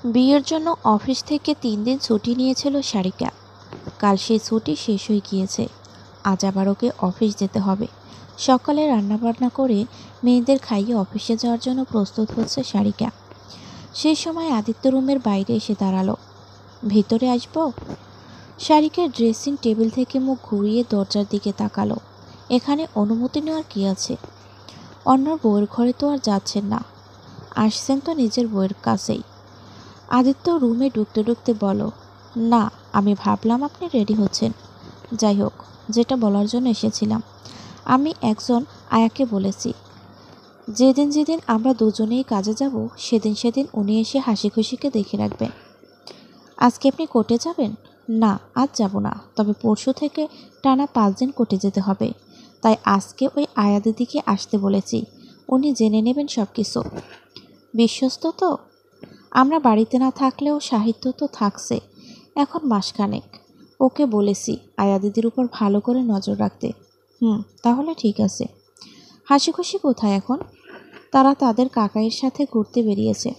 বিয়ের জন্য অফিস থেকে 3 দিন ছুটি নিয়েছিল সারিকা। কাল সেই ছুটি শেষ হয়ে গিয়েছে। আজ আবার ওকে অফিস যেতে হবে। সকালে রান্নাবান্না করে মেয়েদের খাইয়ে অফিসে যাওয়ার জন্য প্রস্তুত হচ্ছে সারিকা। সেই সময় আদিত্য রুমের বাইরে এসে দাঁড়ালো। ভিতরে আসবো? সারিকার ড্রেসিং টেবিল থেকে মুখ ঘুরিয়ে দরজার দিকে তাকালো। এখানে অনুমতি নেওয়ার কি আছে? অন্যর বউয়ের ঘরে তো আর যাচ্ছেন না, আসছেন তো নিজের বউয়ের কাছেই। আদিত্য রুমে ঢুকতে ঢুকতে বলো, না আমি ভাবলাম আপনি রেডি হচ্ছেন। যাই হোক, যেটা বলার জন্য এসেছিলাম, আমি একজন আয়াকে বলেছি যেদিন যেদিন আমরা দুজনেই কাজে যাব সেদিন সেদিন উনি এসে হাসি খুশিকে দেখে রাখবেন। আজকে আপনি কোর্টে যাবেন? না আজ যাব না, তবে পরশু থেকে টানা 5 দিন কোর্টে যেতে হবে। তাই আজকে ওই আয়া দিদিকে আসতে বলেছি, উনি জেনে নেবেন সব কিছু। বিশ্বস্ত তো? আমরা বাড়িতে না থাকলেও সাহিত্য তো থাকছে এখন মাসখানেক। ওকে বলেছি আয়া দিদির উপর ভালো করে নজর রাখতে। তাহলে ঠিক আছে। হাসি খুশি কোথায় এখন? তারা তাদের কাকাইয়ের সাথে ঘুরতে বেরিয়েছে।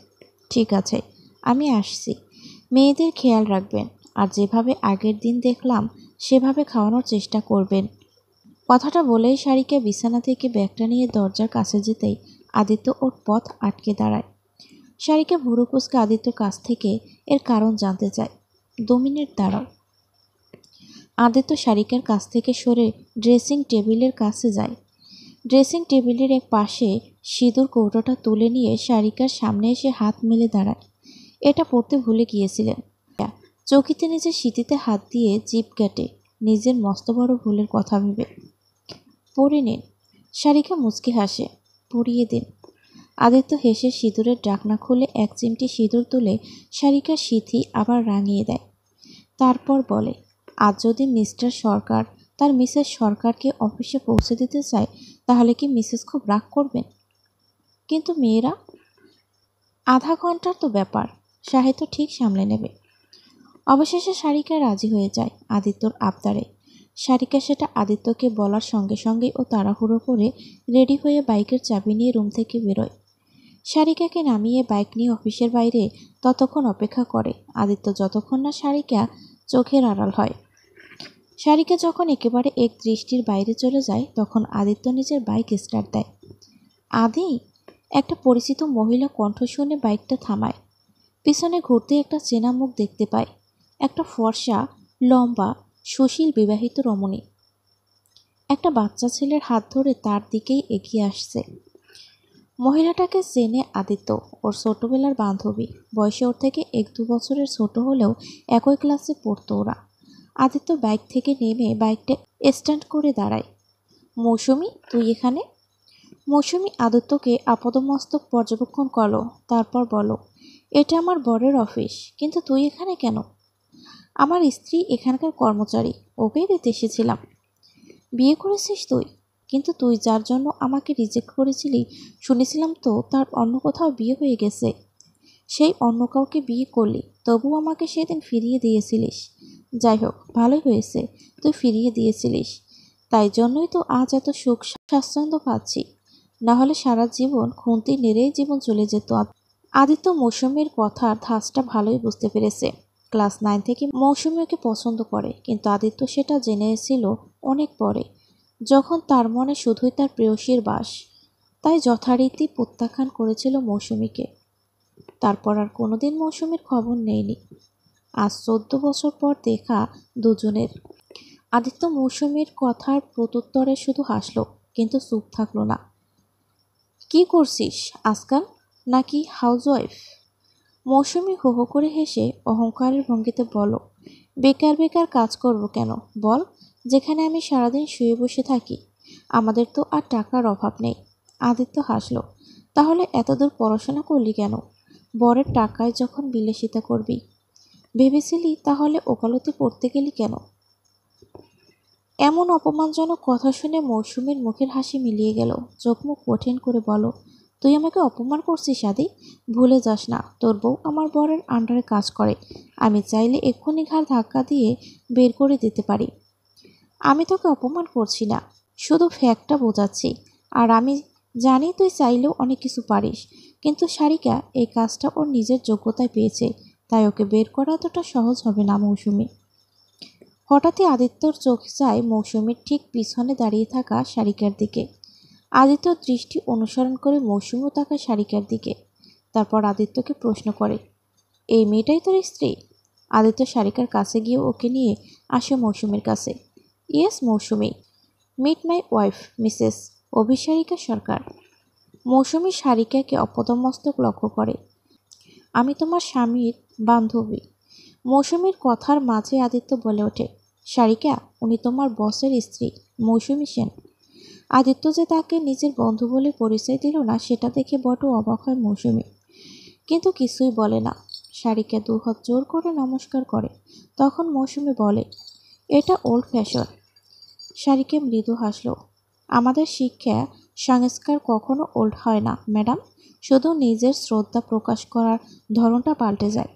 ঠিক আছে, আমি আসছি। মেয়েদের খেয়াল রাখবেন, আর যেভাবে আগের দিন দেখলাম সেভাবে খাওয়ানোর চেষ্টা করবেন। কথাটা বলেই সারিকা বিছানা থেকে ব্যাগটা নিয়ে দরজার কাছে যেতেই আদিত্য ওর পথ আটকে দাঁড়ায়। সারিকা ভুরু কুঁচকে আদিত্যর কাছ থেকে এর কারণ জানতে চায়। 2 মিনিট দাঁড়াও। আদিত্য সারিকার কাছ থেকে সরে ড্রেসিং টেবিলের কাছে যায়। ড্রেসিং টেবিলের এক পাশে সিঁদুর কৌটোটা তুলে নিয়ে সারিকার সামনে এসে হাত মেলে দাঁড়ায়। এটা পড়তে ভুলে গিয়েছিলেন। চকিতে নিজের সিঁথিতে হাত দিয়ে জিভ কাটে, নিজের মস্ত বড় ভুলের কথা ভেবে। পরে নিন। সারিকা মুচকি হাসে। পরিয়ে দিন। আদিত্য হেসে সিঁদুরের ঢাকনা খুলে 1 চিমটি সিঁদুর তুলে সারিকার সিঁথি আবার রাঙিয়ে দেয়। তারপর বলে, আজ যদি মিস্টার সরকার তার মিসেস সরকারকে অফিসে পৌঁছে দিতে চায় তাহলে কি মিসেস খুব রাগ করবেন? কিন্তু মেয়েরা? আধা ঘন্টার তো ব্যাপার, সাহিত্য ঠিক সামলে নেবে। অবশেষে সারিকা রাজি হয়ে যায় আদিত্যর আবদারে। সারিকা সেটা আদিত্যকে বলার সঙ্গে সঙ্গেই ও তাড়াহুড়ো করে রেডি হয়ে বাইকের চাবি নিয়ে রুম থেকে বেরোয়। সারিকাকে নামিয়ে বাইক নিয়ে অফিসের বাইরে ততক্ষণ অপেক্ষা করে আদিত্য, যতক্ষণ না সারিকা চোখের আড়াল হয়। সারিকা যখন একেবারে এক দৃষ্টির বাইরে চলে যায় তখন আদিত্য নিজের বাইক স্টার্ট দেয়। আদি, একটা পরিচিত মহিলা কণ্ঠ শুনে বাইকটা থামায়। পিছনে ঘুরতে একটা চেনা মুখ দেখতে পায়। একটা ফর্সা, লম্বা, সুশীল বিবাহিত রমণী একটা বাচ্চা ছেলের হাত ধরে তার দিকেই এগিয়ে আসছে। মহিলাটাকে চেনে আদিত্য, ওর ছোটবেলার বান্ধবী। বয়সে ওর থেকে 1-2 বছরের ছোট হলেও একই ক্লাসে পড়তো ওরা। আদিত্য বাইক থেকে নেমে বাইকটা স্ট্যান্ড করে দাঁড়ায়। মৌসুমি, তুই এখানে? মৌসুমি আদিত্যকে আপাদমস্তক পর্যবেক্ষণ করলো, তারপর বলো, এটা আমার বরের অফিস, কিন্তু তুই এখানে কেন? আমার স্ত্রী এখানকার কর্মচারী, ওকেই দিতে এসেছিলাম। বিয়ে করেছিস তুই? কিন্তু তুই যার জন্য আমাকে রিজেক্ট করেছিলি শুনেছিলাম তো তার অন্য কোথাও বিয়ে হয়ে গেছে। সেই অন্য কাউকে বিয়ে করলি, তবু আমাকে সেদিন ফিরিয়ে দিয়েছিলিস। যাই হোক, ভালোই হয়েছে তুই ফিরিয়ে দিয়েছিলিস। তাই জন্যই তো আজ এত সুখ স্বাচ্ছন্দ্য পাচ্ছি, না হলে সারা জীবন খুন্তি নেড়েই জীবন চলে যেত। আদিত্য মৌসুমীর কথার ধাঁচটা ভালোই বুঝতে পেরেছে। ক্লাস 9 থেকে মৌসুমী ওকে পছন্দ করে, কিন্তু আদিত্য সেটা জেনেছিল অনেক পরে, যখন তার মনে শুধুই তার প্রেয়সীর বাস। তাই যথারীতি প্রত্যাখ্যান করেছিল মৌসুমীকে। তারপর আর কোনোদিন মৌসুমীর খবর নেয়নি। আজ 14 বছর পর দেখা দুজনের। আদিত্য মৌসুমীর কথার প্রত্যুত্তরে শুধু হাসল, কিন্তু চুপ থাকলো না। কি করছিস আজকাল, নাকি হাউসওয়াইফ? মৌসুমী হো হো করে হেসে অহংকারের ভঙ্গিতে বলো, বেকার বেকার কাজ করব কেন বল, যেখানে আমি সারাদিন শুয়ে বসে থাকি। আমাদের তো আর টাকার অভাব নেই। আদিত্য হাসল। তাহলে এতদূর পড়াশোনা করলি কেন? বরের টাকায় যখন বিলাসিতা করবি। ভেবেছিলি তাহলে ওকালতি পড়তে গেলি কেন? এমন অপমানজনক কথা শুনে মৌসুমীর মুখের হাসি মিলিয়ে গেল। চোখ মুখ কঠিন করে বলো, তুই আমাকে অপমান করছিস আদি? ভুলে যাস না তোর বউ আমার বরের আন্ডারে কাজ করে। আমি চাইলে এক্ষুনি ঘাড় ধাক্কা দিয়ে বের করে দিতে পারি। আমি তোকে অপমান করছি না, শুধু ফ্যাক্টটা বোঝাচ্ছি। আর আমি জানি তুই চাইলেও অনেক কিছু পারিস, কিন্তু সারিকা এই কাজটা ওর নিজের যোগ্যতায় পেয়েছে, তাই ওকে বের করা এতটা সহজ হবে না। মৌসুমী হঠাৎই আদিত্যর চোখ যায় মৌসুমীর ঠিক পিছনে দাঁড়িয়ে থাকা সারিকার দিকে। আদিত্যর দৃষ্টি অনুসরণ করে মৌসুমীও তাকায় সারিকার দিকে। তারপর আদিত্যকে প্রশ্ন করে, এই মেয়েটাই তোর স্ত্রী? আদিত্য সারিকার কাছে গিয়ে ওকে নিয়ে আসে মৌসুমীর কাছে। Yes Mousumi, meet my wife Mrs Abhisarika Sarkar. Mousumi সারিকাকে অপদমস্তক লক্ষ্য করে। আমি তোমার স্বামীর বান্ধবী। মৌসুমীর কথার মাঝে আদিত্য বলে ওঠে, সারিকা, উনি তোমার বসের স্ত্রী, মৌসুমী সেন। আদিত্য যে তাকে নিজের বন্ধু বলে পরিচয় দিল না, সেটা দেখে বড় অবাক হয় মৌসুমী, কিন্তু কিছুই বলে না। সারিকা দুহাত জোর করে নমস্কার করে। তখন মৌসুমী বলে, এটা ওল্ড ফ্যাশন। সারিকা মৃদু হাসল। আমাদের শিক্ষা সংস্কার কখনো ওল্ড হয় না ম্যাডাম, শুধু নিজের শ্রদ্ধা প্রকাশ করার ধরনটা পাল্টে যায়।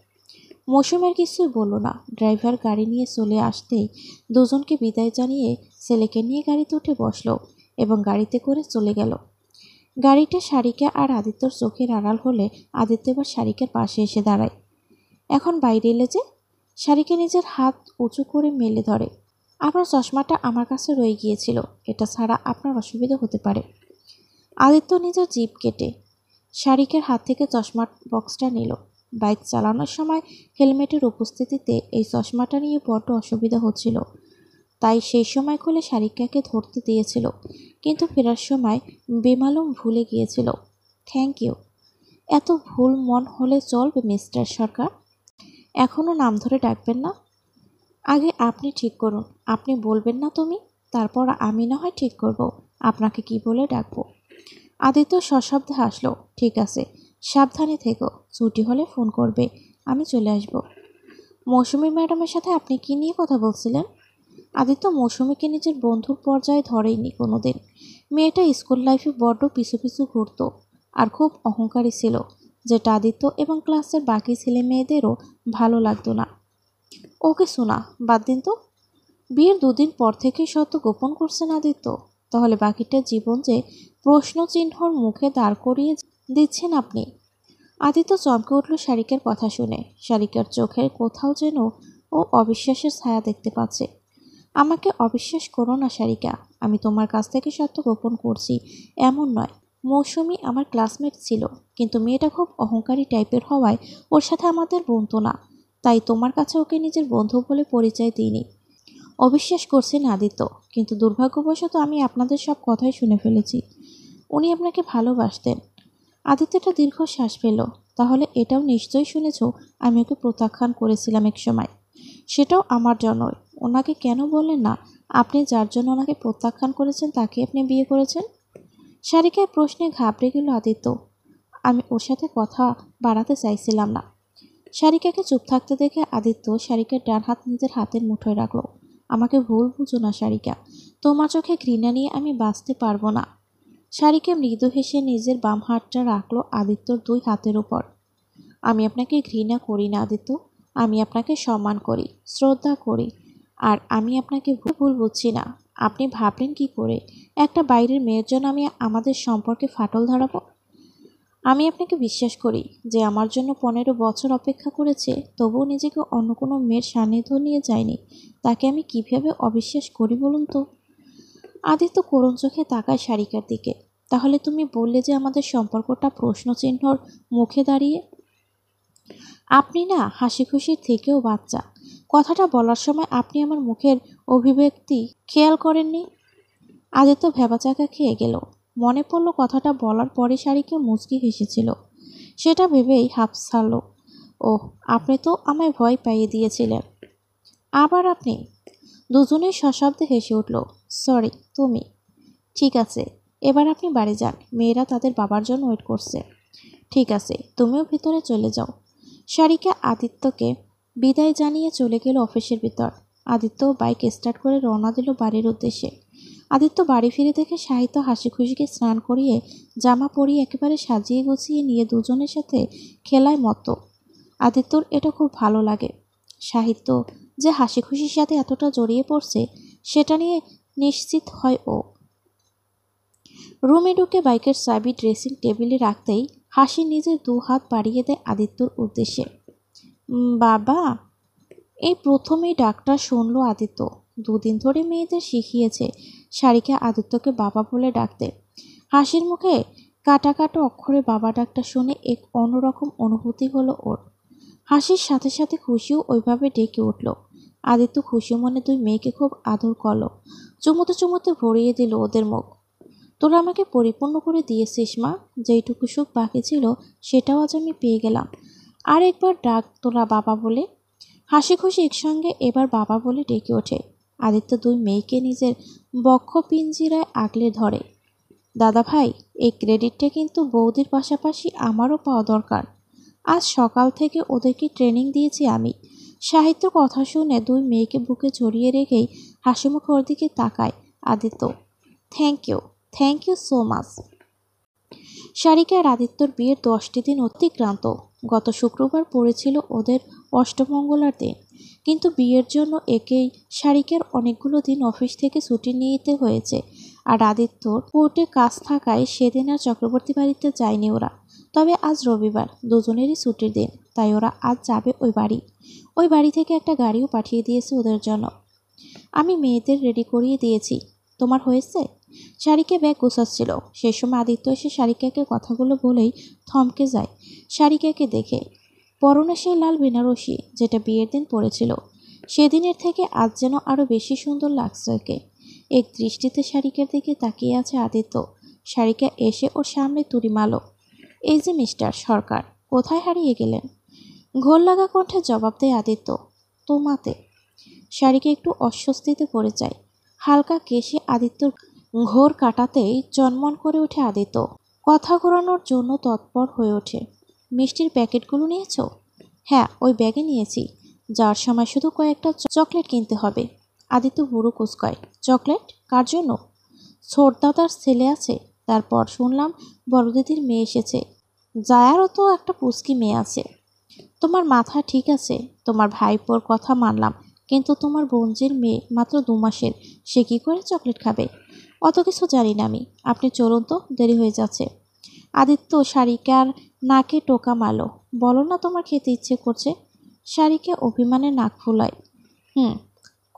মৌসুমের কিছুই বলল না। ড্রাইভার গাড়ি নিয়ে চলে আসতেই দুজনকে বিদায় জানিয়ে ছেলেকে নিয়ে গাড়িতে উঠে বসলো এবং গাড়িতে করে চলে গেল। গাড়িটা সারিকা আর আদিত্যর চোখের আড়াল হলে আদিত্য এবার সারিকার পাশে এসে দাঁড়ায়। এখন বাইরে এলে যে? সারিকা নিজের হাত উঁচু করে মেলে ধরে। আপনার চশমাটা আমার কাছে রয়ে গিয়েছিল, এটা ছাড়া আপনার অসুবিধা হতে পারে। আদিত্য নিজের জিভ কেটে সারিকার হাত থেকে চশমার বক্সটা নিল। বাইক চালানোর সময় হেলমেটের উপস্থিতিতে এই চশমাটা নিয়ে বড্ড অসুবিধা হচ্ছিল, তাই সেই সময় খুলে সারিকাকে ধরতে দিয়েছিল, কিন্তু ফেরার সময় বেমালুম ভুলে গিয়েছিল। Thank you. এত ভুল মন হলে চলবে মিস্টার সরকার? এখনও নাম ধরে ডাকবেন না? আগে আপনি ঠিক করুন। আপনি বলবেন না তুমি, তারপর আমি না হয় ঠিক করব আপনাকে কি বলে ডাকবো। আদিত্য সশব্দে হাসলো। ঠিক আছে, সাবধানে থেকো, ছুটি হলে ফোন করবে, আমি চলে আসব। মৌসুমী ম্যাডামের সাথে আপনি কি নিয়ে কথা বলছিলেন? আদিত্য মৌসুমীকে নিজের বন্ধুর পর্যায়ে ধরেইনি কোনোদিন। মেয়েটা স্কুল লাইফে বড্ড পিছু পিছু ঘুরত আর খুব অহংকারী ছিল, যেটা আদিত্য এবং ক্লাসের বাকি ছেলে মেয়েদেরও ভালো লাগতো না। ওকে শোনা বাদ দিন তো। বিয়ের দুদিন পর থেকেই সত্য গোপন করছেন আদিত্য, তাহলে বাকিটা জীবন যে প্রশ্নচিহ্নর মুখে দাঁড় করিয়ে দিচ্ছেন আপনি। আদিত্য চমকে উঠল সারিকার কথা শুনে। সারিকার চোখের কোথাও যেন ও অবিশ্বাসের ছায়া দেখতে পাচ্ছে। আমাকে অবিশ্বাস করো না সারিকা, আমি তোমার কাছ থেকে সত্য গোপন করছি এমন নয়। মৌসুমী আমার ক্লাসমেট ছিল, কিন্তু মেয়েটা খুব অহংকারী টাইপের হওয়ায় ওর সাথে আমাদের বনতো না, তাই তোমার কাছে ওকে নিজের বন্ধু বলে পরিচয় দিইনি। অবিশ্বাস করছেন আদিত্য, কিন্তু দুর্ভাগ্যবশত আমি আপনাদের সব কথাই শুনে ফেলেছি। উনি আপনাকে ভালোবাসতেন। আদিত্যটা দীর্ঘশ্বাস ফেলল। তাহলে এটাও নিশ্চয়ই শুনেছ আমি ওকে প্রত্যাখ্যান করেছিলাম এক সময়। সেটাও আমার জন্যই। ওনাকে কেন বললেন না আপনি যার জন্য ওনাকে প্রত্যাখ্যান করেছেন তাকে আপনি বিয়ে করেছেন? সারিকার প্রশ্নে ঘাবড়ে গেল আদিত্য। আমি ওর সাথে কথা বাড়াতে চাইছিলাম না। সারিকাকে চুপ থাকতে দেখে আদিত্য সারিকার ডান হাত নিজের হাতের মুঠোয় রাখল। আমাকে ভুল বুঝো না সারিকা, তোমার চোখে ঘৃণা নিয়ে আমি বাঁচতে পারবো না। সারিকা মৃদু হেসে নিজের বাম হাতটা রাখলো আদিত্যর দুই হাতের উপর। আমি আপনাকে ঘৃণা করি না আদিত্য, আমি আপনাকে সম্মান করি, শ্রদ্ধা করি, আর আমি আপনাকে ভুল বুঝছি না। আপনি ভাবলেন কি করে একটা বাইরের মেয়ের জন্য আমি আমাদের সম্পর্কে ফাটল ধরাবো? আমি আপনাকে বিশ্বাস করি যে আমার জন্য 15 বছর অপেক্ষা করেছে, তবুও নিজেকে অন্য কোনো মেয়ের সান্নিধ্য নিয়ে যায়নি। তাকে আমি কিভাবে অবিশ্বাস করি বলুন তো? আদিত্য করুণ চোখে তাকায় সারিকার দিকে। তাহলে তুমি বললে যে আমাদের সম্পর্কটা প্রশ্নচিহ্নর মুখে দাঁড়িয়ে। আপনি না হাসি খুশির থেকেও বাচ্চা। কথাটা বলার সময় আপনি আমার মুখের অভিব্যক্তি খেয়াল করেননি? আদিত্য ভ্যাবাচাকা খেয়ে গেল। মনে পড়ল কথাটা বলার পরে সারিকা মুচকি হেসেছিল। সেটা ভেবেই হাঁপ ছাড়ল। ওহ, আপনি তো আমায় ভয় পাইয়ে দিয়েছিলেন। আবার আপনি? দুজনেই সশব্দে হেসে উঠল। সরি, তুমি। ঠিক আছে, এবার আপনি বাড়ি যান, মেয়েরা তাদের বাবার জন্য ওয়েট করছে। ঠিক আছে, তুমিও ভিতরে চলে যাও। সারিকা আদিত্যকে বিদায় জানিয়ে চলে গেল অফিসের ভিতর। আদিত্য বাইক স্টার্ট করে রওনা দিল বাড়ির উদ্দেশ্যে। আদিত্য বাড়ি ফিরে দেখে সাহিত্য হাসি খুশিকে স্নান করিয়ে জামা পরিয়ে একেবারে সাজিয়ে গুছিয়ে নিয়ে দুজনের সাথে খেলায় মত্ত। আদিত্যর এটা খুব ভালো লাগে। সাহিত্য যে হাসি খুশির সাথে এতটা জড়িয়ে পড়ছে সেটা নিয়ে নিশ্চিত হয় ও। রুমে ঢুকে বাইকের চাবি ড্রেসিং টেবিলে রাখতেই হাসি নিজের 2 হাত বাড়িয়ে দেয় আদিত্যর উদ্দেশ্যে। বাবা। এই প্রথমেই ডাকটা শুনল আদিত্য। 2 দিন ধরে মেয়েদের শিখিয়েছে সারিকা আদিত্যকে বাবা বলে ডাকতে। হাসির মুখে কাটা কাটা অক্ষরে বাবা ডাকটা শুনে এক অন্যরকম অনুভূতি হলো ওর। হাসির সাথে সাথে খুশিও ওইভাবে ডেকে উঠল। আদিত্য খুশি মনে 2 মেয়েকে খুব আদর করলো। চুমুতে চুমুতে ভরিয়ে দিল ওদের মুখ। তোরা আমাকে পরিপূর্ণ করে দিয়েছিস মা, যেইটুকু সুখ বাকি ছিল সেটাও আজ আমি পেয়ে গেলাম। আর একবার ডাক তোরা বাবা বলে। হাসি খুশি একসঙ্গে এবার বাবা বলে ডেকে ওঠে। আদিত্য 2 মেয়েকে নিজের বক্ষ পিঞ্জিরায় আগলে ধরে। দাদা ভাই, এই ক্রেডিটটা কিন্তু বৌদির পাশাপাশি আমারও পাওয়া দরকার। আজ সকাল থেকে ওদেরকে ট্রেনিং দিয়েছি আমি। সাহিত্য কথা শুনে 2 মেয়েকে বুকে জড়িয়ে রেখেই হাসিমুখে ওর দিকে তাকায় Aditya. Thank you so much. Sarika আর আদিত্যর বিয়ের 10টি দিন অতিক্রান্ত। গত শুক্রবার পড়েছিল ওদের অষ্টমঙ্গলার দিন, কিন্তু বিয়ের জন্য একেই সারিকার অনেকগুলো দিন অফিস থেকে ছুটি নিতে হয়েছে। আর আদিত্যর কোর্টে কাজ থাকায় সেদিন আর চক্রবর্তী বাড়িতে যায়নি ওরা। তবে আজ রবিবার, দুজনেরই ছুটির দিন, তাই ওরা আজ যাবে ওই বাড়ি থেকে একটা গাড়িও পাঠিয়ে দিয়েছে ওদের জন্য। আমি মেয়েদের রেডি করিয়ে দিয়েছি, তোমার হয়েছে? সারিকা ব্যাগ গোছাচ্ছিল, সে সময় আদিত্য এসে সারিকাকে কথাগুলো বলেই থমকে যায় সারিকাকে দেখে। পরনে সেই লাল বেনারসি যেটা বিয়ের দিন পরেছিল, সেদিনের থেকে আজ যেন আরো বেশি সুন্দর লাগছে ওকে। এক দৃষ্টিতে সারিকার দিকে তাকিয়ে আছে আদিত্য। সারিকা এসে ওর সামনে তুড়ি মারল। এই যে মিস্টার সরকার, কোথায় হারিয়ে গেলেন? ঘোর লাগা কণ্ঠে জবাব দেয় আদিত্য। তোমাতে। সারিকা একটু অস্বস্তিতে পড়ে যায়। হালকা কেশে আদিত্যর ঘোর কাটাতেই চনমন করে ওঠে আদিত্য। কথা ঘোরানোর জন্য তৎপর হয়ে ওঠে। মিষ্টির প্যাকেটগুলো নিয়েছো? হ্যাঁ, ওই ব্যাগে নিয়েছি। যাওয়ার সময় শুধু কয়েকটা চকলেট কিনতে হবে। আদিত্য বুড়ো কুচকায়। চকলেট? কার জন্য? ছোট দাদার ছেলে আছে, তারপর শুনলাম বড় দিদির মেয়ে এসেছে, জায়ারও তো একটা পুচকি মেয়ে আছে। তোমার মাথা ঠিক আছে, তোমার ভাইপোর কথা মানলাম, কিন্তু তোমার বোনজির মেয়ে মাত্র 2 মাসের, সে কি করে চকলেট খাবে? অত কিছু জানি না আমি, আপনি চলুন তো, দেরি হয়ে যাচ্ছে। আদিত্য সারিকার নাকে টোকা মারল। বলো না তোমার খেতে ইচ্ছে করছে। সারিকা অভিমানে নাক ফুলায়।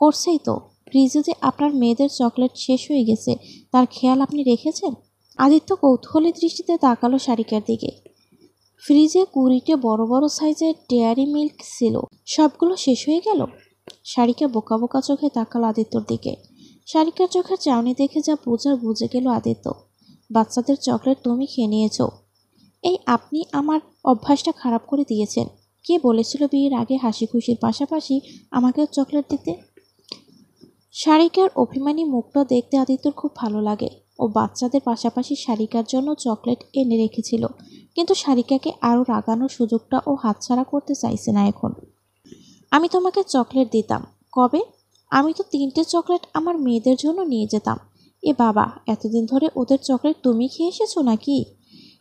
করছেই তো। ফ্রিজে যে আপনার মেয়েদের চকলেট শেষ হয়ে গেছে, তার খেয়াল আপনি রেখেছেন? আদিত্য কৌতূহলী দৃষ্টিতে তাকালো সারিকার দিকে। ফ্রিজে 20টে বড় বড় সাইজের ডেয়ারি মিল্ক ছিল, সবগুলো শেষ হয়ে গেল। সারিকা বোকা বোকা চোখে তাকালো আদিত্যর দিকে। সারিকার চোখের চাউনি দেখে যা বোঝার বুঝে গেল আদিত্য। বাচ্চাদের চকলেট তুমি খেয়ে নিয়েছো। এই আপনি আমার অভ্যাসটা খারাপ করে দিয়েছেন। কে বলেছিল বিয়ের আগে হাসি খুশির পাশাপাশি আমাকেও চকলেট দিতে? সারিকার অভিমানী মুখটা দেখতে আদিত্যর খুব ভালো লাগে। ও বাচ্চাদের পাশাপাশি সারিকার জন্য চকলেট এনে রেখেছিল, কিন্তু সারিকাকে আরও রাগানোর সুযোগটা ও হাতছাড়া করতে চাইছে না এখন। আমি তোমাকে চকলেট দিতাম। কবে? আমি তো 3টে চকলেট আমার মেয়েদের জন্য নিয়ে যেতাম। এ বাবা, এতদিন ধরে ওদের চকলেট তুমি খেয়ে এসেছো নাকি?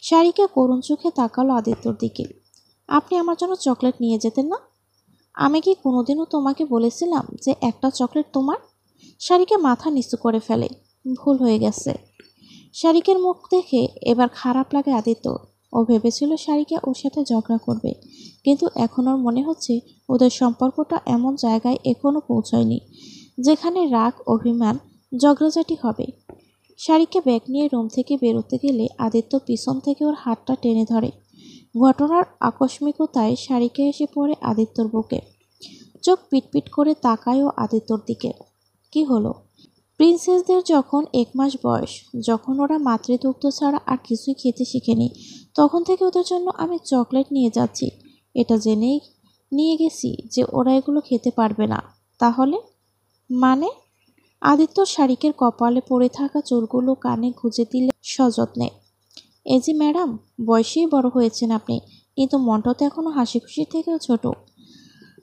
সারিকা করুণ চোখে তাকালো আদিত্যর দিকে। আপনি আমার জন্য চকলেট নিয়ে যেতেন না? আমি কি কোনোদিনও তোমাকে বলেছিলাম যে একটা চকলেট তোমার? সারিকা মাথা নিচু করে ফেলে। ভুল হয়ে গেছে। সারিকার মুখ দেখে এবার খারাপ লাগে আদিত্য। ও ভেবেছিল সারিকা ওর সাথে ঝগড়া করবে, কিন্তু এখন ওর মনে হচ্ছে ওদের সম্পর্কটা এমন জায়গায় এখনো পৌঁছায়নি যেখানে রাগ, অভিমান, ঝগড়াঝাটি হবে। সারিকা ব্যাগ নিয়ে রুম থেকে বেরোতে গেলে আদিত্য পিছন থেকে ওর হাতটা টেনে ধরে। ঘটনার আকস্মিকতায় সারিকা এসে পড়ে আদিত্যর বুকে। চোখ পিটপিট করে তাকায় ও আদিত্যর দিকে। কি হলো? প্রিন্সেসদের যখন 1 মাস বয়স, যখন ওরা মাতৃদুগ্ধ ছাড়া আর কিছুই খেতে শিখেনি, তখন থেকে ওদের জন্য আমি চকলেট নিয়ে যাচ্ছি, এটা জেনেই নিয়ে গেছি যে ওরা এগুলো খেতে পারবে না। তাহলে? মানে? আদিত্য শারিকের কপালে পড়ে থাকা চুলগুলো কানে গুঁজে দিলে সযত্নে। এই যে ম্যাডাম, বয়সেই বড় হয়েছেন আপনি, কিন্তু মনটা তো এখনো হাসি খুশি থেকেও ছোট।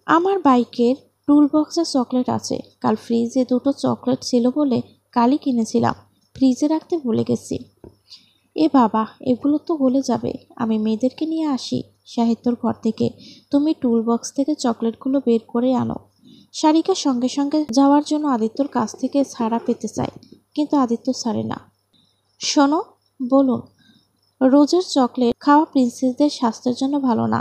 আমার বাইকের টুল বক্সে চকলেট আছে। কাল ফ্রিজে 2টো চকলেট ছিল বলে কালই কিনেছিলাম, ফ্রিজে রাখতে ভুলে গেছি। এ বাবা, এগুলো তো গলে যাবে। আমি মেয়েদেরকে নিয়ে আসি সাহিত্যর ঘর থেকে, তুমি টুল বক্স থেকে চকলেটগুলো বের করে আনো। সারিকা সঙ্গে সঙ্গে যাওয়ার জন্য আদিত্যর কাছ থেকে ছাড়া পেতে চায়, কিন্তু আদিত্য ছাড়ে না। শোনো, বলুন। রোজের চকলেট খাওয়া প্রিন্সেসদের স্বাস্থ্যের জন্য ভালো না,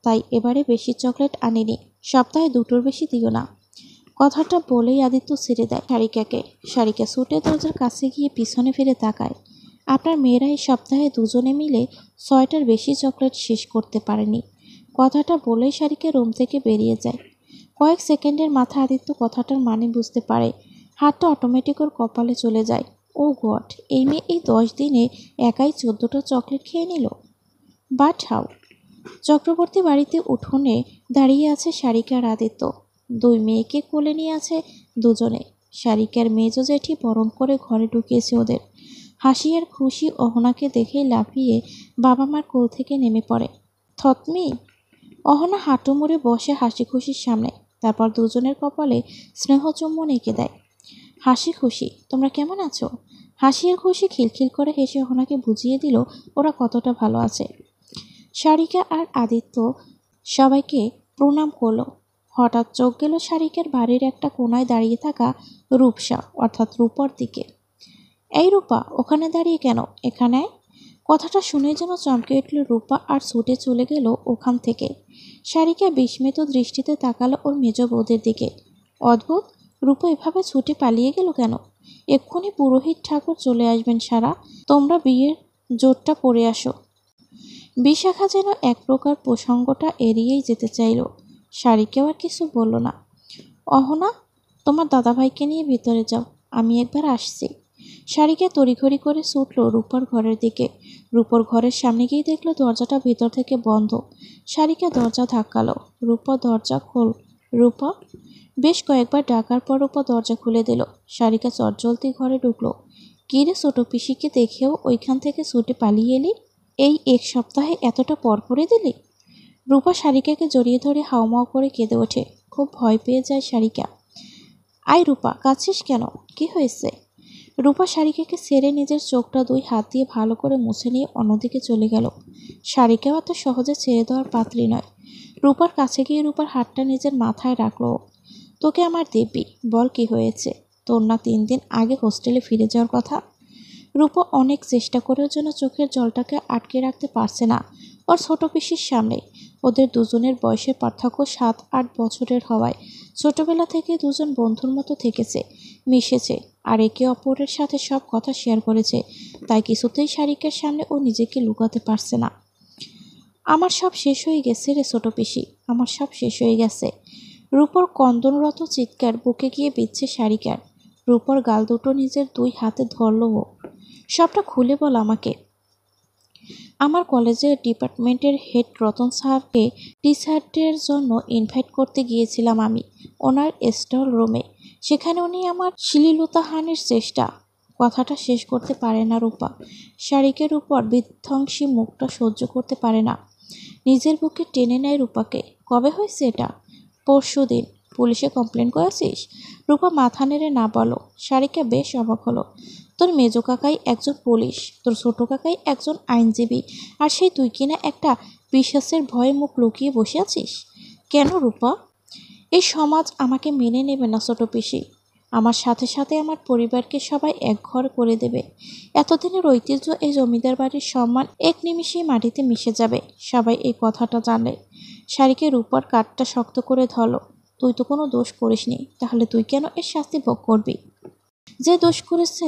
তাই এবারে বেশি চকলেট আনিনি, সপ্তাহে দুটোর বেশি দিও না। কথাটা বলেই আদিত্য ছেড়ে দেয় সারিকাকে। সারিকা ছুটে দরজার কাছে গিয়ে পিছনে ফিরে তাকায়। আপনার মেয়েরা এই সপ্তাহে দুজনে মিলে 6টার বেশি চকলেট শেষ করতে পারেনি। কথাটা বলেই সারিকা রুম থেকে বেরিয়ে যায়। কয়েক সেকেন্ডের মাথায় আদিত্য কথাটার মানে বুঝতে পারে। হাতটা অটোমেটিক ওর কপালে চলে যায়। ও গড, এই মেয়ে এই 10 দিনে একাই 14টা চকলেট খেয়ে নিল। But how? চক্রবর্তী বাড়িতে উঠোনে দাঁড়িয়ে আছে সারিকা আর আদিত্য। দুই মেয়েকে কোলে নিয়ে আছে দুজনে। সারিকার মেজো জেঠি বরণ করে ঘরে ঢুকিয়েছে ওদের। হাসি আর খুশি অহনাকে দেখেই লাফিয়ে বাবা মার কোল থেকে নেমে পড়ে। থতমি। অহনা হাঁটু মুড়ে বসে হাসি খুশির সামনে, তারপর দুজনের কপালে স্নেহ চুম্বন এঁকে দেয়। হাসি খুশি, তোমরা কেমন আছো? হাসি আর খুশি খিলখিল করে হেসে অহনাকে বুঝিয়ে দিল ওরা কতটা ভালো আছে। সারিকা আর আদিত্য সবাইকে প্রণাম করলো। হঠাৎ চোখ গেল সারিকার বাড়ির একটা কোনায় দাঁড়িয়ে থাকা রূপসা অর্থাৎ রূপার দিকে। এই রূপা, ওখানে দাঁড়িয়ে কেন? এখানে আয়। কথাটা শুনে যেন চমকে উঠল রূপা আর ছুটে চলে গেল ওখান থেকে। সারিকা বিস্মিত দৃষ্টিতে তাকালো ওর মেজ বৌদের দিকে। অদ্ভুত, রূপা এভাবে ছুটে পালিয়ে গেল কেন? এক্ষুনি পুরোহিত ঠাকুর চলে আসবেন সারা, তোমরা বিয়ের জোরটা পরে আসো। বিশাখা যেন এক প্রকার প্রসঙ্গটা এড়িয়েই যেতে চাইল। সারিকেও আর কিছু বলল না। অহনা, তোমার দাদাভাইকে নিয়ে ভিতরে যাও, আমি একবার আসছি। সারিকা তড়িঘড়ি করে ছুটল রূপার ঘরের দিকে। রূপার ঘরের সামনে গিয়ে দেখলো দরজাটা ভিতর থেকে বন্ধ। সারিকা দরজা ধাক্কালো। রূপা দরজা খোল। রূপা। বেশ কয়েকবার ডাকার পর রূপা দরজা খুলে দিল। সারিকা চটজলদি ঘরে ঢুকলো। কি রে ছোট পিসিকে দেখেও ওইখান থেকে ছুটে পালিয়ে এলি? এই এক সপ্তাহে এতটা পর করে দিলি? রূপা সারিকাকে জড়িয়ে ধরে হাউমাউ করে কেঁদে ওঠে। খুব ভয় পেয়ে যায় সারিকা। আয় রূপা, কাঁদছিস কেন? কি হয়েছে? রূপা সারিকাকে ছেড়ে নিজের চোখটা দুই হাত দিয়ে ভালো করে মুছে নিয়ে অন্যদিকে চলে গেল। সারিকাও এত সহজে ছেড়ে দেওয়ার পাত্রী নয়। রূপার কাছে গিয়ে রূপার হাতটা নিজের মাথায় রাখলো। তোকে আমার দিব্যি, বল কি হয়েছে? তোর না 3 দিন আগে হোস্টেলে ফিরে যাওয়ার কথা? রূপা অনেক চেষ্টা করেও যেন চোখের জলটাকে আটকে রাখতে পারছে না ওর ছোট পিসির সামনে। ওদের দুজনের বয়সের পার্থক্য 7-8 বছরের হওয়ায় ছোটবেলা থেকে দুজন বন্ধুর মতো থেকেছে, মিশেছে আর একে অপরের সাথে সব কথা শেয়ার করেছে। তাই কিছুতেই সারিকার সামনে ও নিজেকে লুকাতে পারছে না। আমার সব শেষ হয়ে গেছে রে ছোট পিসি, আমার সব শেষ হয়ে গেছে। রূপর কন্দনরত চিৎকার বুকে গিয়ে বিচ্ছে সারিকার। রূপর গাল দুটো নিজের 2 হাতে ধরল ও। সবটা খুলে বল আমাকে। আমার কলেজের ডিপার্টমেন্টের হেড রতন স্যারকে টি-শার্টের জন্য ইনভাইট করতে গিয়েছিলাম আমি ওনার স্টল রুমে। সেখানে উনি আমার শ্লীলতাহানির চেষ্টা। কথাটা শেষ করতে পারে না রূপা। শারিকের উপর বিধ্বংসী মুখটা সহ্য করতে পারে না। নিজের বুকে টেনে নেয় রূপাকে। কবে হয়েছে এটা? পরশুদিন। পুলিশে কমপ্লেন করেছিস? রূপা মাথা নেড়ে না বলো। শারিকা বেশ অবাক হলো। তোর মেজো কাকাই একজন পুলিশ, তোর ছোট কাকাই একজন আইনজীবী, আর সেই তুই কিনা একটা বিশ্বাসের ভয়ে মুখ লুকিয়ে বসে আছিস? কেন রূপা? এই সমাজ আমাকে মেনে নেবে না ছোট পিসি। আমার সাথে সাথে আমার পরিবারকে সবাই একঘর করে দেবে। এতদিনের ঐতিহ্য এই জমিদার বাড়ির সম্মান এক নিমিষেই মাটিতে মিশে যাবে সবাই এই কথাটা জানলে। শারিকে রূপার কাঠটা শক্ত করে ধরল। তুই তো কোনো দোষ করিসনি, তাহলে তুই কেন এর শাস্তি ভোগ করবি? যে দোষ করেছে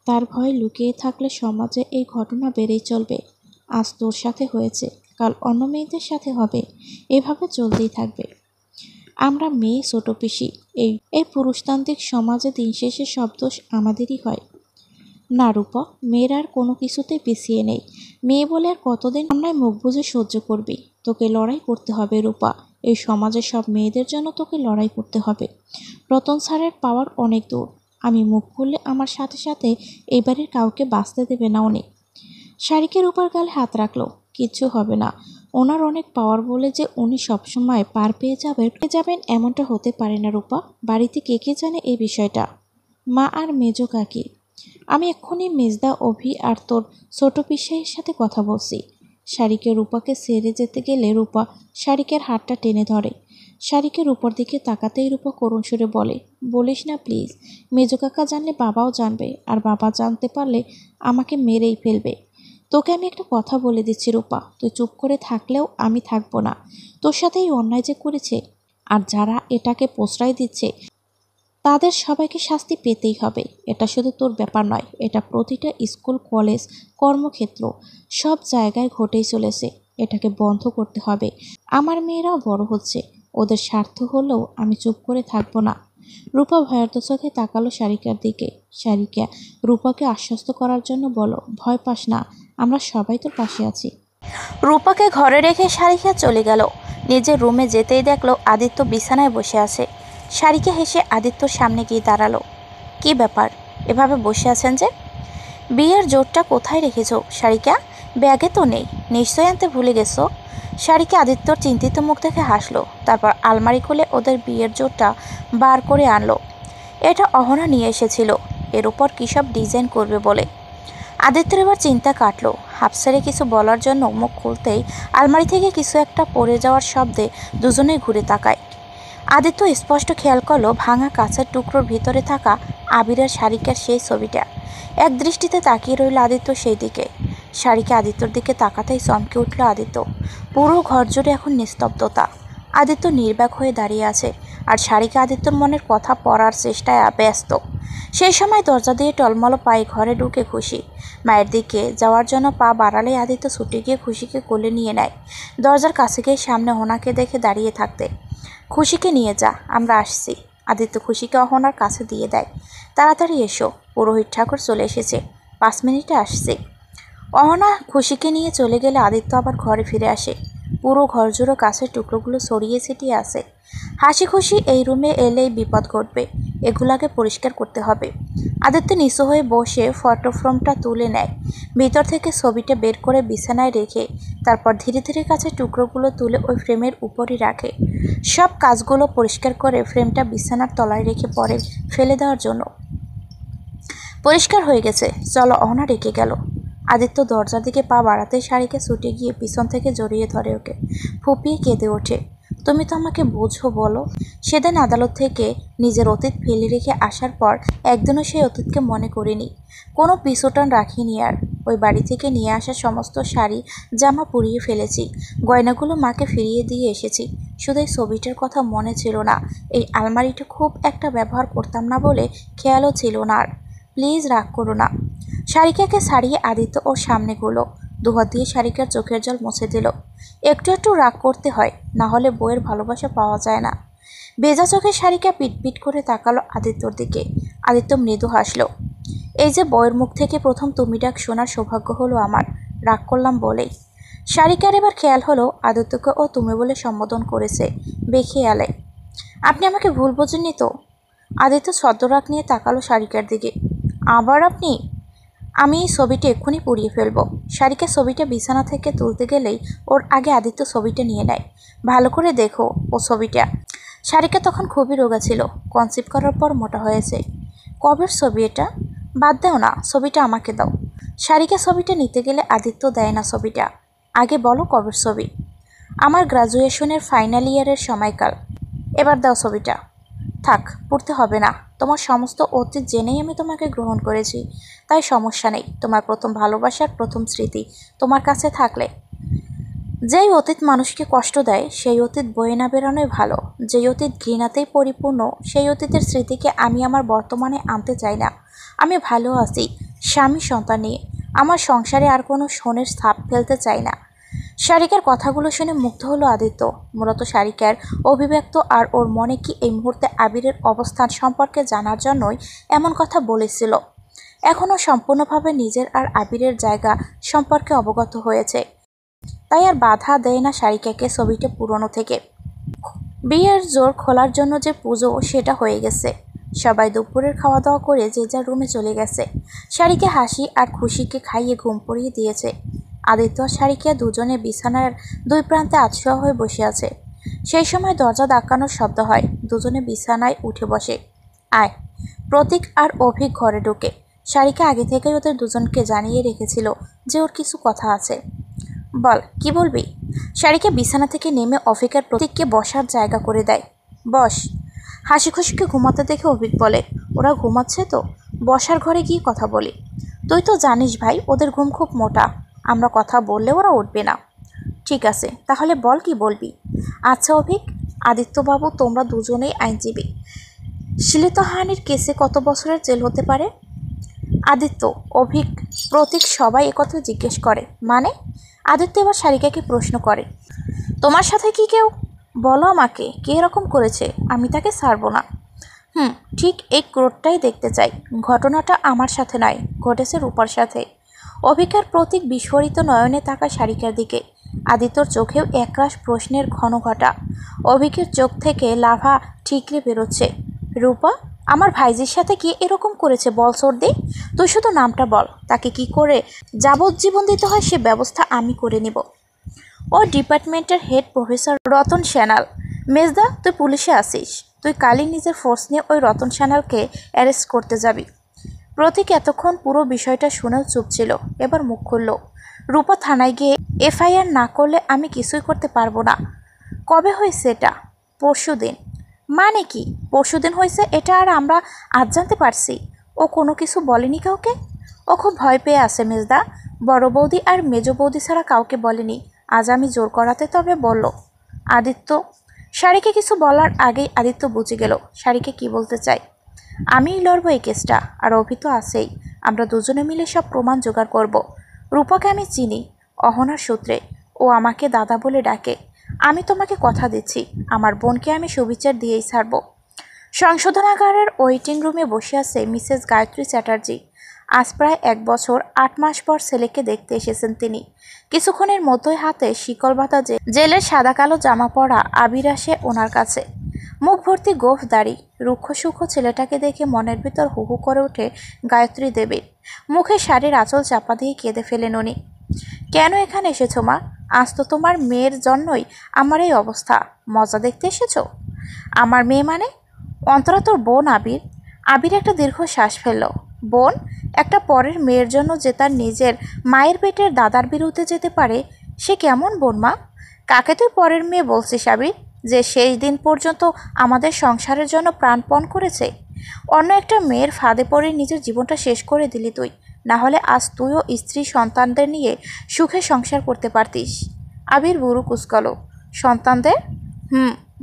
তার ভয় লুকিয়ে থাকলে সমাজে এই ঘটনা বেড়েই চলবে। আজ তোর সাথে হয়েছে, কাল অন্য মেয়েদের সাথে হবে, এভাবে চলতেই থাকবে। আমরা মেয়ে ছোট পিসি, এই এই পুরুষতান্ত্রিক সমাজে দিন শেষে সব দোষ আমাদেরই হয়। না রূপা, মেয়ের আর কোনো কিছুতেই পিছিয়ে নেই। মেয়ে বলে আর কতদিন অন্যায় মুখ বুজে সহ্য করবি? তোকে লড়াই করতে হবে রূপা। এই সমাজের সব মেয়েদের জন্য তোকে লড়াই করতে হবে। রতন স্যারের পাওয়ার অনেক দূর। আমি মুখ খুললে আমার সাথে সাথে এই বাড়ির কাউকে বাঁচতে দেবে না উনি। শারিকের উপর গালে হাত রাখলো। কিচ্ছু হবে না। ওনার অনেক পাওয়ার বলে যে উনি সবসময় পার পেয়ে যাবেন এমনটা হতে পারে না রূপা। বাড়িতে কে কে জানে এই বিষয়টা? মা আর মেজো কাকি। আমি এক্ষুনি মেজদা, অভি আর তোর ছোট পিসাইয়ের সাথে কথা বলছি। শারিকে রূপাকে ছেড়ে যেতে গেলে রূপা শারিকের হাতটা টেনে ধরে। শারিকের উপর দিকে তাকাতেই রূপা করুণ সুরে বলে, বলিস না প্লিজ। মেজো কাকা জানলে বাবাও জানবে, আর বাবা জানতে পারলে আমাকে মেরেই ফেলবে। তোকে আমি একটা কথা বলে দিচ্ছি রূপা, তুই চুপ করে থাকলেও আমি থাকবো না। তোর সাথে এই অন্যায় যে করেছে আর যারা এটাকে প্রশ্রয় দিচ্ছে তাদের সবাইকে শাস্তি পেতেই হবে। এটা শুধু তোর ব্যাপার নয়, এটা প্রতিটা স্কুল, কলেজ, কর্মক্ষেত্র সব জায়গায় ঘটেই চলেছে। এটাকে বন্ধ করতে হবে। আমার মেয়েরাও বড় হচ্ছে, ওদের স্বার্থ হলেও আমি চুপ করে থাকবো না। রূপা ভয়ার্ত চোখে তাকালো সারিকার দিকে। সারিকা রূপাকে আশ্বস্ত করার জন্য বলো, ভয় পাস না, আমরা সবাই তোর পাশে আছি। রূপাকে ঘরে রেখে সারিকা চলে গেল। নিজের রুমে যেতেই দেখলো আদিত্য বিছানায় বসে আছে। সারিকা হেসে আদিত্যর সামনে গিয়ে দাঁড়ালো। কি ব্যাপার, এভাবে বসে আছেন যে? বিয়ের জোরটা কোথায় রেখেছো সারিকা? ব্যাগে তো নেই, নিশ্চয়ই আনতে ভুলে গেছো। সারিকা আদিত্যর চিন্তিত মুখ দেখে হাসলো। তারপর আলমারি খুলে ওদের বিয়ের জোরটা বার করে আনলো। এটা অহনা নিয়ে এসেছিল, এর উপর কী সব ডিজাইন করবে বলে। আদিত্যর এবার চিন্তা কাটলো। হাফ ছেড়ে কিছু বলার জন্য মুখ খুলতেই আলমারি থেকে কিছু একটা পড়ে যাওয়ার শব্দে দুজনেই ঘুরে তাকায়। আদিত্য স্পষ্ট খেয়াল করলো ভাঙা কাঁচের টুকরোর ভিতরে থাকা আবিরের সারিকার সেই ছবিটা। এক দৃষ্টিতে তাকিয়ে রইল আদিত্য সেই দিকে। সারিকা আদিত্যর দিকে তাকাতেই চমকে উঠল আদিত্য। পুরো ঘর জুড়ে এখন নিস্তব্ধতা। আদিত্য নির্বাক হয়ে দাঁড়িয়ে আছে, আর সারিকা আদিত্যর মনের কথা পড়ার চেষ্টায় ব্যস্ত। সেই সময় দরজা দিয়ে টলমল পায়ে ঘরে ঢুকে খুশি। মায়ের দিকে যাওয়ার জন্য পা বাড়ালে আদিত্য ছুটে গিয়ে খুশিকে কোলে নিয়ে নেয়। দরজার কাছে গিয়ে সামনে হোনাকে দেখে দাঁড়িয়ে থাকতে, খুশিকে নিয়ে যা, আমরা আসছি। আদিত্য খুশিকে অহনার কাছে দিয়ে দেয়। তাড়াতাড়ি এসো, পুরোহিত ঠাকুর চলে এসেছে, 5 মিনিটে আসছে। অহনা খুশিকে নিয়ে চলে গেলে আদিত্য আবার ঘরে ফিরে আসে। পুরো ঘর জুড়ে কাছের টুকরোগুলো ছড়িয়ে ছিটিয়ে আছে। হাসি খুশি এই রুমে এলেই বিপদ ঘটবে, এগুলাকে পরিষ্কার করতে হবে। আদিত্য নিচু হয়ে বসে ফটো ফ্রেমটা তুলে নেয়। ভিতর থেকে ছবিটা বের করে বিছানায় রেখে তারপর ধীরে ধীরে কাছে টুকরোগুলো তুলে ওই ফ্রেমের উপরই রাখে। সব কাজগুলো পরিষ্কার করে ফ্রেমটা বিছানার তলায় রেখে পরে ফেলে দেওয়ার জন্য। পরিষ্কার হয়ে গেছে, চলো। অহনা রেখে গেল। আদিত্য দরজার দিকে পা বাড়াতেই শাড়িকে ছুটে গিয়ে পিছন থেকে জড়িয়ে ধরে ওকে, ফুপিয়ে কেঁদে ওঠে। তুমি তো আমাকে বোঝো বলো। সেদিন আদালত থেকে নিজের অতীত ফেলে রেখে আসার পর একদিনও সেই অতীতকে মনে করিনি, কোনো পিছুটান রাখিনি। আর ওই বাড়ি থেকে নিয়ে আসা সমস্ত শাড়ি জামা পুড়িয়ে ফেলেছি, গয়নাগুলো মাকে ফিরিয়ে দিয়ে এসেছি। শুধু এই ছবিটার কথা মনে ছিল না, এই আলমারিটা খুব একটা ব্যবহার করতাম না বলে খেয়ালও ছিল না। আর প্লিজ রাগ করো না। সারিকাকে ছাড়িয়ে আদিত্য ওর সামনে গুলো দুহাত দিয়ে সারিকার চোখের জল মুছে দিল। একটু একটু রাগ করতে হয়, না হলে বইয়ের ভালোবাসা পাওয়া যায় না। ভেজা চোখে সারিকা পিটপিট করে তাকালো আদিত্যর দিকে। আদিত্য মৃদু হাসলো। এই যে বইয়ের মুখ থেকে প্রথম তুমি ডাক শোনার সৌভাগ্য হলো আমার, রাগ করলাম বলেই। সারিকার এবার খেয়াল হলো আদিত্যকে ও তুমি বলে সম্বোধন করেছে বেখেয়ালে। আপনি আমাকে ভুল বোঝেননি তো? আদিত্য ছদ্মরাগ নিয়ে তাকালো সারিকার দিকে। আবার আপনি? আমি এই ছবিটা এক্ষুনি পুড়িয়ে ফেলবো। সারিকা ছবিটা বিছানা থেকে তুলতে গেলেই ওর আগে আদিত্য ছবিটা নিয়ে নেয়। ভালো করে দেখো ও ছবিটা। সারিকা তখন খুবই রোগা ছিল, কনসিভ করার পর মোটা হয়েছে। কবের ছবি এটা? বাদ দাও না, ছবিটা আমাকে দাও। সারিকা ছবিটা নিতে গেলে আদিত্য দেয় না ছবিটা। আগে বলো কবের ছবি? আমার গ্রাজুয়েশনের ফাইনাল ইয়ারের সময়কাল। এবার দাও ছবিটা। থাক, পড়তে হবে না। তোমার সমস্ত অতীত জেনেই আমি তোমাকে গ্রহণ করেছি, তাই সমস্যা নেই। তোমার প্রথম ভালোবাসার প্রথম স্মৃতি তোমার কাছে থাকলে, যেই অতীত মানুষকে কষ্ট দেয় সেই অতীত বয়ে না বেরোনোই ভালো। যেই অতীত ঘৃণাতেই পরিপূর্ণ সেই অতীতের স্মৃতিকে আমি আমার বর্তমানে আনতে চাই না। আমি ভালো আছি, স্বামী সন্তান নিয়ে। আমার সংসারে আর কোনো শোনের ছাপ ফেলতে চাই না। সারিকার কথাগুলো শুনে মুগ্ধ হলো আদিত্য। মূলত সারিকার অভিব্যক্ত আর ওর মনে কি এই মুহূর্তে আবিরের অবস্থান সম্পর্কে জানার জন্যই এমন কথা বলেছিল। এখনও সম্পূর্ণভাবে নিজের আর আবিরের জায়গা সম্পর্কে অবগত হয়েছে, তাই আর বাধা দেয় না সারিকাকে ছবিটা পুরনো থেকে। বিয়ের জোর খোলার জন্য যে পুজো সেটা হয়ে গেছে। সবাই দুপুরের খাওয়া দাওয়া করে যে যার রুমে চলে গেছে। সারিকা হাসি আর খুশিকে খাইয়ে ঘুম পড়িয়ে দিয়েছে। আদিত্য আর সারিকা দুজনে বিছানার দুই প্রান্তে আতশোয়া হয়ে বসে আছে। সেই সময় দরজা ধাক্কানোর শব্দ হয়। দুজনে বিছানায় উঠে বসে। আয়। প্রতীক আর অভিক ঘরে ঢোকে। সারিকা আগে থেকেই ওদের দুজনকে জানিয়ে রেখেছিল যে ওর কিছু কথা আছে। বল, কি বলবি? সারিকা বিছানা থেকে নেমে অভিক আর প্রতীককে বসার জায়গা করে দেয়। বস। হাসি খুশিকে ঘুমাতে দেখে অভিক বলে, ওরা ঘুমাচ্ছে তো, বসার ঘরে গিয়ে কথা বলি। তুই তো জানিস ভাই, ওদের ঘুম খুব মোটা। আমরা কথা বললে ওরা উঠবে না। ঠিক আছে, তাহলে বল কি বলবি। আচ্ছা অভিক, আদিত্যবাবু তোমরা দুজনেই আইনজীবী, শ্লীলতাহানির কেসে কত বছরের জেল হতে পারে? আদিত্য, অভিক, প্রতীক সবাই একথা জিজ্ঞেস করে। মানে? আদিত্য এবার সারিকাকে প্রশ্ন করে। তোমার সাথে কি কেউ? বলো আমাকে, কে এরকম করেছে? আমি তাকে ছাড়বো না। ঠিক এই ক্রোধটাই দেখতে চাই। ঘটনাটা আমার সাথে নয়, ঘটেছে রূপার সাথে। অভিকার প্রতীক বিস্ফোরিত নয়নে তাকায় সারিকার দিকে। আদিত্যর চোখেও একরাশ প্রশ্নের ঘন ঘটা। অভিকের চোখ থেকে লাভা ঠিকরে বেরোচ্ছে। রূপা আমার ভাইজির সাথে কি এরকম করেছে বল সর্দি? তুই শুধু নামটা বল, তাকে কি করে যাবজ্জীবন দিতে হয় সে ব্যবস্থা আমি করে নিব। ও ডিপার্টমেন্টের হেড প্রফেসর রতন সান্যাল। মেজদা, তুই পুলিশে আসিস, তুই কালই নিজের ফোর্স নিয়ে ওই রতন সান্যালকে অ্যারেস্ট করতে যাবি। প্রতীক এতক্ষণ পুরো বিষয়টা শুনেও চুপ ছিল, এবার মুখ খুলল। রূপা থানায় গিয়ে এফআইআর না করলে আমি কিছুই করতে পারবো না। কবে হয়েছে এটা? পরশুদিন। মানে কি পরশুদিন হয়েছে এটা আর আমরা আজ জানতে পারছি? ও কোনো কিছু বলেনি কাউকে? ও খুব ভয় পেয়ে আছে মেজদা, বড় বৌদি আর মেজ বৌদি ছাড়া কাউকে বলেনি। আজ আমি জোর করাতে তবে বলল। আদিত্য, শাড়িকে কিছু বলার আগেই আদিত্য বুঝে গেল শাড়িকে কি বলতে চায়। আমিই লড়বো এই কেসটা, আর অভি তো আছেই। আমরা দুজনে মিলে সব প্রমাণ জোগাড় করব। রূপাকে আমি চিনি, অহনার সূত্রে। ও আমাকে দাদা বলে ডাকে। আমি তোমাকে কথা দিচ্ছি, আমার বোনকে আমি সুবিচার দিয়েই ছাড়ব। সংশোধনাগারের ওয়েটিং রুমে বসে আছে মিসেস গায়ত্রী চ্যাটার্জি। আজ প্রায় 1 বছর 8 মাস পর ছেলেকে দেখতে এসেছেন তিনি। কিছুক্ষণের মধ্যেই হাতে শিকল বাঁধা জেলের সাদা কালো জামা পরা আবির আসে ওনার কাছে। মুখ ভর্তি গোঁফ দাড়ি, রুক্ষ সূক্ষ্ম ছেলেটাকে দেখে মনের ভিতর হু হু করে ওঠে গায়ত্রী দেবীর। মুখে শাড়ির আঁচল চাপা দিয়ে কেঁদে ফেলেন উনি। কেন এখানে এসেছো মা? আজ তো তোমার মেয়ের জন্যই আমার এই অবস্থা। মজা দেখতে এসেছো? আমার মেয়ে মানে? অন্তরা তোর বোন আবির। আবির একটা দীর্ঘ শ্বাস ফেলল। বোন? একটা পরের মেয়ের জন্য যে তার নিজের মায়ের পেটের দাদার বিরুদ্ধে যেতে পারে, সে কেমন বোন মা? কাকে তুই পরের মেয়ে বলছিস আবির, যে শেষ দিন পর্যন্ত আমাদের সংসারের জন্য প্রাণপণ করেছে? অন্য একটা মেয়ের ফাঁদে পড়ে নিজের জীবনটা শেষ করে দিলি তুই। না হলে আজ তুইও স্ত্রী সন্তানদের নিয়ে সুখে সংসার করতে পারতিস। আবির বুড়ো কুচকালো। সন্তানদের?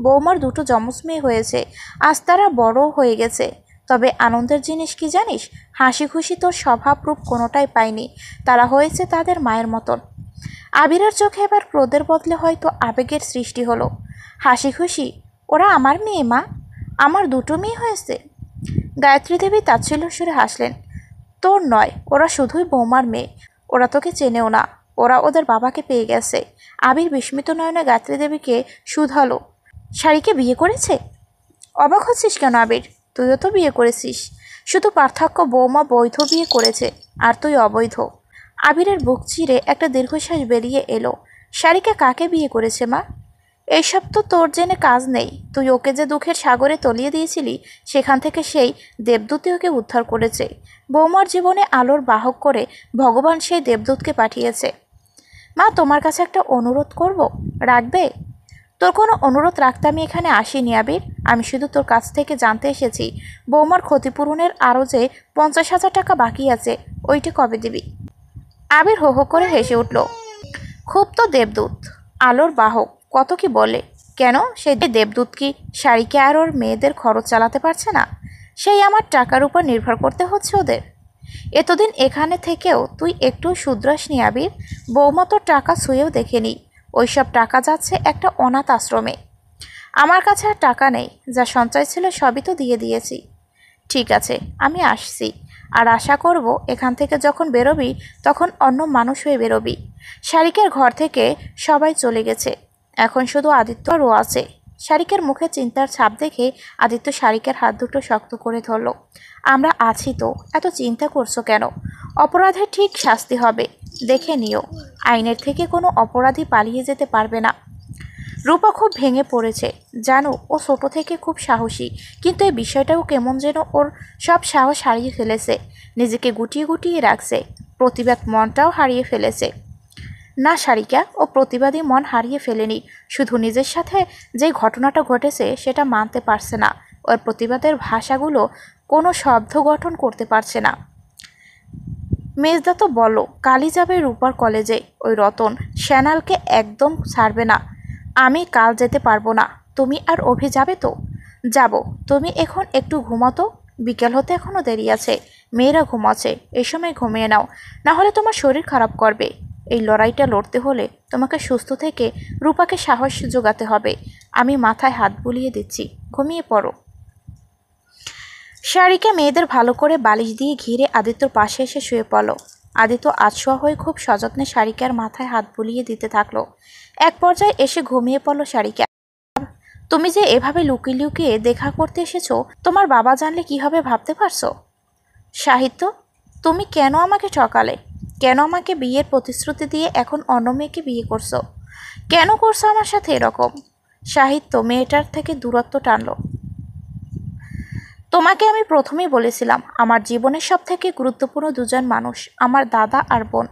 বৌমার 2টো যমজ মেয়ে হয়েছে, আজ তারা বড়ও হয়ে গেছে। তবে আনন্দের জিনিস কি জানিস? হাসি খুশি তোর স্বভাব রূপ কোনোটাই পায়নি। তারা হয়েছে তাদের মায়ের মতন। আবিরের চোখে এবার ক্রোধের বদলে হয়তো আবেগের সৃষ্টি হলো। হাসি খুশি? ওরা আমার মেয়ে মা, আমার 2টো মেয়ে হয়েছে। গায়ত্রী দেবী তাচ্ছিল্য সুরে হাসলেন। তোর নয়, ওরা শুধুই বৌমার মেয়ে। ওরা তোকে চেনেও না, ওরা ওদের বাবাকে পেয়ে গেছে। আবির বিস্মিত নয়নে গায়ত্রী দেবীকে শুধালো। শাড়িকে বিয়ে করেছে? অবাক হচ্ছিস কেন আবির? তুইও তো বিয়ে করেছিস, শুধু পার্থক্য বৌমা বৈধ বিয়ে করেছে আর তুই অবৈধ। আবিরের বুক চিরে একটা দীর্ঘশ্বাস বেরিয়ে এলো। শাড়িকা কাকে বিয়ে করেছে মা? এইসব তো তোর জেনে কাজ নেই। তুই ওকে যে দুঃখের সাগরে তলিয়ে দিয়েছিলি, সেখান থেকে সেই দেবদূতই ওকে উদ্ধার করেছে। বৌমার জীবনে আলোর বাহক করে ভগবান সেই দেবদূতকে পাঠিয়েছে। মা, তোমার কাছে একটা অনুরোধ করব, রাখবে? তোর কোনো অনুরোধ রাখতে আমি এখানে আসিনি আবির। আমি শুধু তোর কাছ থেকে জানতে এসেছি বৌমার ক্ষতিপূরণের আরও যে 50,000 টাকা বাকি আছে, ওইটা কবে দিবি? আবির হো হো করে হেসে উঠল। খুব তো দেবদূত, আলোর বাহক, কত কি বলে। কেন, সেই দেবদূত কি শাড়িকে আর ওর মেয়েদের খরচ চালাতে পারছে না? সেই আমার টাকার উপর নির্ভর করতে হচ্ছে ওদের। এতদিন এখানে থেকেও তুই একটু শুধরাসনি আবির। বৌমা তোর টাকা ছুঁয়েও দেখেনি। ওইসব টাকা যাচ্ছে একটা অনাথ আশ্রমে। আমার কাছে আর টাকা নেই, যা সঞ্চয় ছিল সবই তো দিয়ে দিয়েছি। ঠিক আছে, আমি আসছি। আর আশা করব এখান থেকে যখন বেরোবি তখন অন্য মানুষ হয়ে বেরোবি। শারিকের ঘর থেকে সবাই চলে গেছে, এখন শুধু আদিত্য আর ও আছে। শারিকের মুখে চিন্তার ছাপ দেখে আদিত্য শারিকের হাত দুটো শক্ত করে ধরল। আমরা আছি তো, এত চিন্তা করছো কেন? অপরাধের ঠিক শাস্তি হবে, দেখে নিও। আইনের থেকে কোনো অপরাধী পালিয়ে যেতে পারবে না। রূপা খুব ভেঙে পড়েছে। জানো, ও ছোট থেকে খুব সাহসী, কিন্তু এই বিষয়টাও কেমন যেন ওর সব সাহস হারিয়ে ফেলেছে। নিজেকে গুটিয়ে গুটিয়ে রাখছে, প্রতিবাদ মনটাও হারিয়ে ফেলেছে। না সারিকা, ও প্রতিবাদী মন হারিয়ে ফেলেনি, শুধু নিজের সাথে যে ঘটনাটা ঘটেছে সেটা মানতে পারছে না। ওর প্রতিবাদের ভাষাগুলো কোনো শব্দ গঠন করতে পারছে না। মেজদা তো বলো কালই যাবে রূপার কলেজে। ওই রতন শ্যানালকে একদম ছাড়বে না। আমি কাল যেতে পারবো না। তুমি আর অভি যাবে তো? যাব। তুমি এখন একটু ঘুমাতো, বিকেল হতে এখনো দেরি আছে। মেয়েরা ঘুমাচ্ছে, এই সময় ঘুমিয়ে নাও, না হলে তোমার শরীর খারাপ করবে। এই লড়াইটা লড়তে হলে তোমাকে সুস্থ থেকে রূপাকে সাহস যোগাতে হবে। আমি মাথায় হাত বুলিয়ে দিচ্ছি, ঘুমিয়ে পড়ো। শারিকা মেয়েদের ভালো করে বালিশ দিয়ে ঘিরে আদিত্যর পাশে এসে শুয়ে পড়ল। আদিত্য আছোয়া হয়ে খুব সযত্নে শারিকার মাথায় হাত বুলিয়ে দিতে থাকলো। এক পর্যায়ে এসে ঘুমিয়ে পড়ল শারিকা। তুমি যে এভাবে লুকিয়ে লুকিয়ে দেখা করতে এসেছো, তোমার বাবা জানলে কি হবে ভাবতে পারছো? সাহিত্য, তুমি কেন আমাকে ঠকালে? কেন আমাকে বিয়ের প্রতিশ্রুতি দিয়ে এখন অন্য মেয়েকে বিয়ে করছো? কেন করছো আমার সাথে এরকম? সাহিত্য মেয়েটার থেকে দূরত্ব টানল। তোমাকে আমি প্রথমেই বলেছিলাম, আমার জীবনের সব থেকে গুরুত্বপূর্ণ দুজন মানুষ আমার দাদা আর বোন।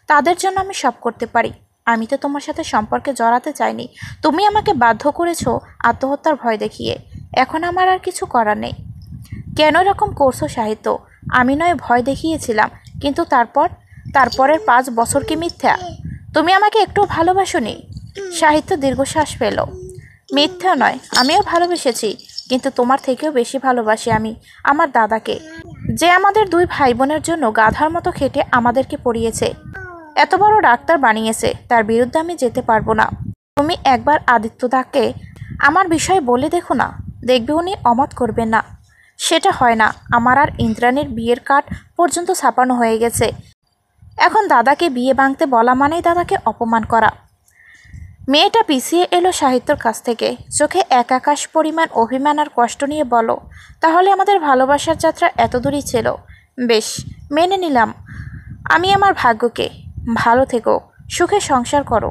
তাদের জন্য আমি সব করতে পারি। আমি তো তোমার সাথে সম্পর্কে জড়াতে চাইনি। তুমি আমাকে বাধ্য করেছো আত্মহত্যার ভয় দেখিয়ে। এখন আমার আর কিছু করার নেই। কেন এরকম করছো সাহিত্য? আমি নয় ভয় দেখিয়েছিলাম, কিন্তু তারপরের 5 বছর কি মিথ্যা? তুমি আমাকে একটু ভালোবাসোনি? সাহিত্য দীর্ঘশ্বাস পেল। মিথ্যা নয়, আমিও ভালোবেসেছি, কিন্তু তোমার থেকেও বেশি ভালোবাসি আমি আমার দাদাকে, যে আমাদের 2 ভাই বোনের জন্য গাধার মতো খেটে আমাদেরকে পড়িয়েছে, এত বড় ডাক্তার বানিয়েছে। তার বিরুদ্ধে আমি যেতে পারবো না। তুমি একবার আদিত্যদাকে আমার বিষয়ে বলে দেখো না, দেখবে উনি অমত করবেন না। সেটা হয় না। আমার আর ইন্দ্রাণীর বিয়ের কার্ড পর্যন্ত ছাপানো হয়ে গেছে। এখন দাদাকে বিয়ে ভাঙতে বলা মানেই দাদাকে অপমান করা। মেয়েটা পিছিয়ে এলো সাহিত্যর কাছ থেকে, চোখে এক আকাশ পরিমাণ অভিমান আর কষ্ট নিয়ে বলো, তাহলে আমাদের ভালোবাসার যাত্রা এত দূরই ছিল। বেশ, মেনে নিলাম। আমি আমার ভাগ্যকে। ভালো থেকো, সুখে সংসার করো।